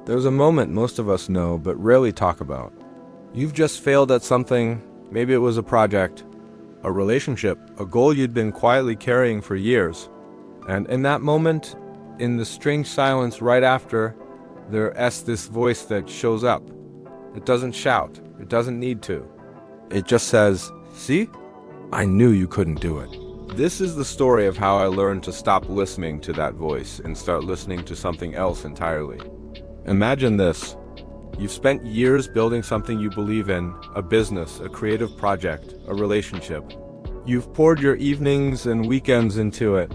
There's a moment most of us know but rarely talk about. You've just failed at something. Maybe it was a project, a relationship, a goal you'd been quietly carrying for years. And in that moment, in the strange silence right after, there's this voice that shows up. It doesn't shout. It doesn't need to. It just says, "See? I knew you couldn't do it." This is the story of how I learned to stop listening to that voice and start listening to something else entirely. Imagine this. You've spent years building something you believe in, a business, a creative project, a relationship. You've poured your evenings and weekends into it,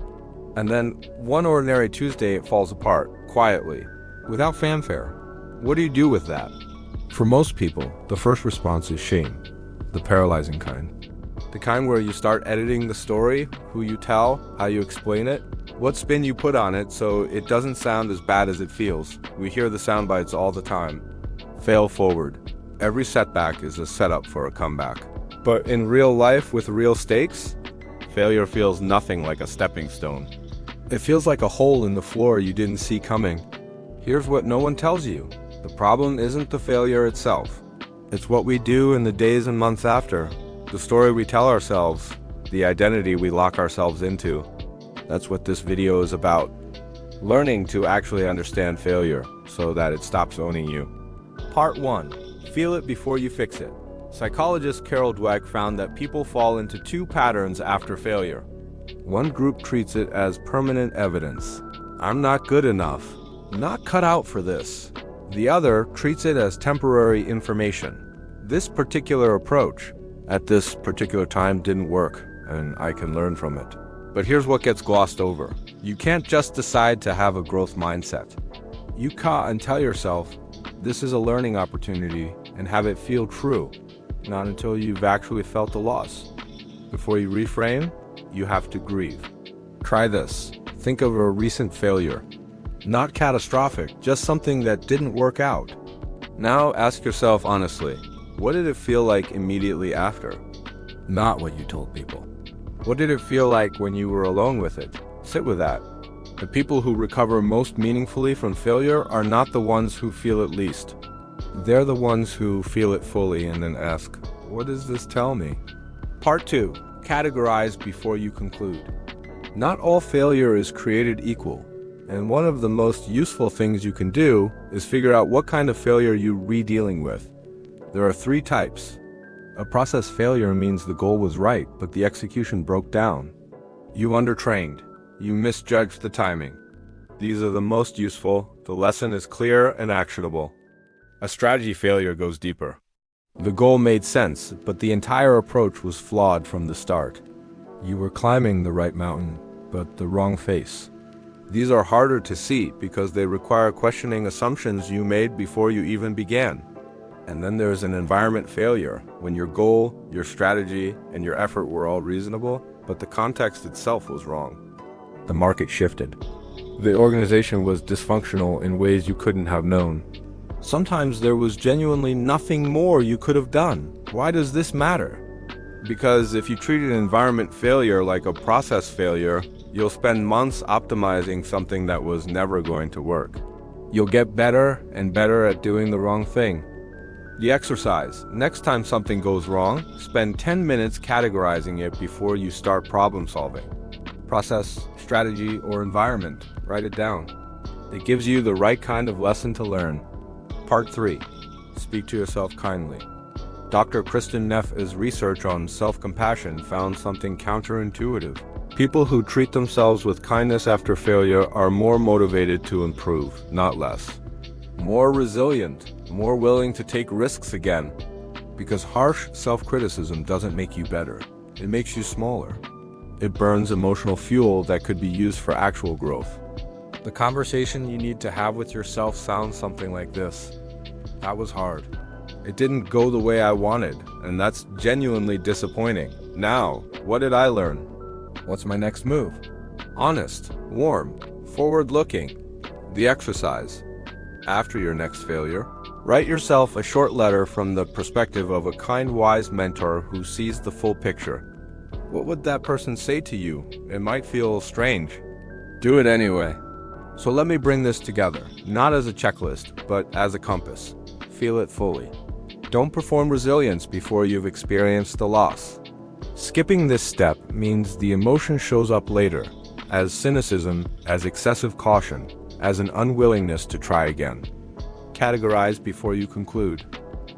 and then one ordinary Tuesday it falls apart, quietly, without fanfare. What do you do with that? For most people, the first response is shame, the paralyzing kind. The kind where you start editing the story, who you tell, how you explain it, what spin you put on it so it doesn't sound as bad as it feels. We hear the sound bites all the time. Fail forward. Every setback is a setup for a comeback. But in real life with real stakes, failure feels nothing like a stepping stone. It feels like a hole in the floor you didn't see coming. Here's what no one tells you. The problem isn't the failure itself. It's what we do in the days and months after. The story we tell ourselves, the identity we lock ourselves into. That's what this video is about. Learning to actually understand failure so that it stops owning you. Part 1. Feel it before you fix it. Psychologist Carol Dweck found that people fall into two patterns after failure. One group treats it as permanent evidence. I'm not good enough. Not cut out for this. The other treats it as temporary information. This particular approach at this particular time didn't work, and I can learn from it. But here's what gets glossed over. You can't just decide to have a growth mindset. You can't tell yourself, this is a learning opportunity, and have it feel true. Not until you've actually felt the loss. Before you reframe, you have to grieve. Try this. Think of a recent failure. Not catastrophic, just something that didn't work out. Now ask yourself honestly, what did it feel like immediately after? Not what you told people. What did it feel like when you were alone with it? Sit with that. The people who recover most meaningfully from failure are not the ones who feel it least. They're the ones who feel it fully and then ask, what does this tell me? Part 2. Categorize before you conclude. Not all failure is created equal, and one of the most useful things you can do is figure out what kind of failure you're re-dealing with. There are 3 types. A process failure means the goal was right, but the execution broke down. You undertrained. You misjudged the timing. These are the most useful. The lesson is clear and actionable. A strategy failure goes deeper. The goal made sense, but the entire approach was flawed from the start. You were climbing the right mountain, but the wrong face. These are harder to see because they require questioning assumptions you made before you even began. And then there's an environment failure, when your goal, your strategy, and your effort were all reasonable, but the context itself was wrong. The market shifted. The organization was dysfunctional in ways you couldn't have known. Sometimes there was genuinely nothing more you could have done. Why does this matter? Because if you treat an environment failure like a process failure, you'll spend months optimizing something that was never going to work. You'll get better and better at doing the wrong thing. The exercise. Next time something goes wrong, spend 10 minutes categorizing it before you start problem solving. Process, strategy, or environment. Write it down. It gives you the right kind of lesson to learn. Part 3. Speak to yourself kindly. Dr. Kristen Neff's research on self-compassion found something counterintuitive. People who treat themselves with kindness after failure are more motivated to improve, not less. More resilient, more willing to take risks again. Because harsh self-criticism doesn't make you better. It makes you smaller. It burns emotional fuel that could be used for actual growth. The conversation you need to have with yourself sounds something like this. That was hard. It didn't go the way I wanted, and that's genuinely disappointing. Now, what did I learn? What's my next move? Honest, warm, forward-looking. The exercise. After your next failure, write yourself a short letter from the perspective of a kind, wise mentor who sees the full picture. What would that person say to you? It might feel strange. Do it anyway. So let me bring this together, not as a checklist, but as a compass. Feel it fully. Don't perform resilience before you've experienced the loss. Skipping this step means the emotion shows up later, as cynicism, as excessive caution, as an unwillingness to try again. Categorize before you conclude.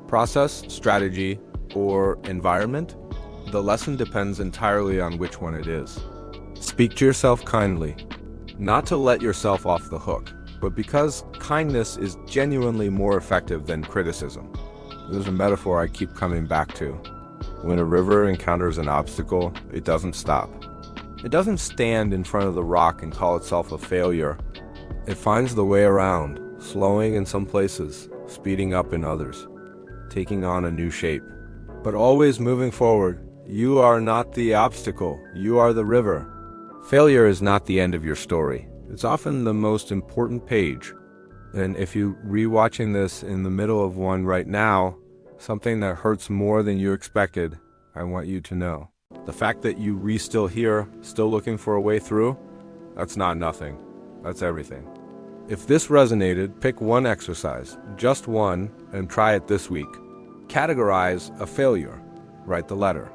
Process, strategy, or environment? The lesson depends entirely on which one it is. Speak to yourself kindly, not to let yourself off the hook, but because kindness is genuinely more effective than criticism. There's a metaphor I keep coming back to. When a river encounters an obstacle, it doesn't stop. It doesn't stand in front of the rock and call itself a failure. It finds the way around, slowing in some places, speeding up in others, taking on a new shape. But always moving forward. You are not the obstacle, you are the river. Failure is not the end of your story. It's often the most important page. And if you're rewatching this in the middle of one right now, something that hurts more than you expected, I want you to know. The fact that you're still here, still looking for a way through, that's not nothing. That's everything. If this resonated, pick one exercise, just one, and try it this week. Categorize a failure. Write the letter.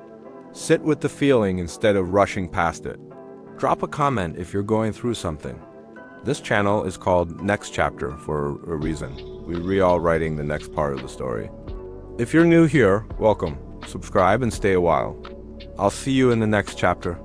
Sit with the feeling instead of rushing past it. Drop a comment if you're going through something. This channel is called Next Chapter for a reason. We're all writing the next part of the story. If you're new here, welcome. Subscribe and stay a while. I'll see you in the next chapter.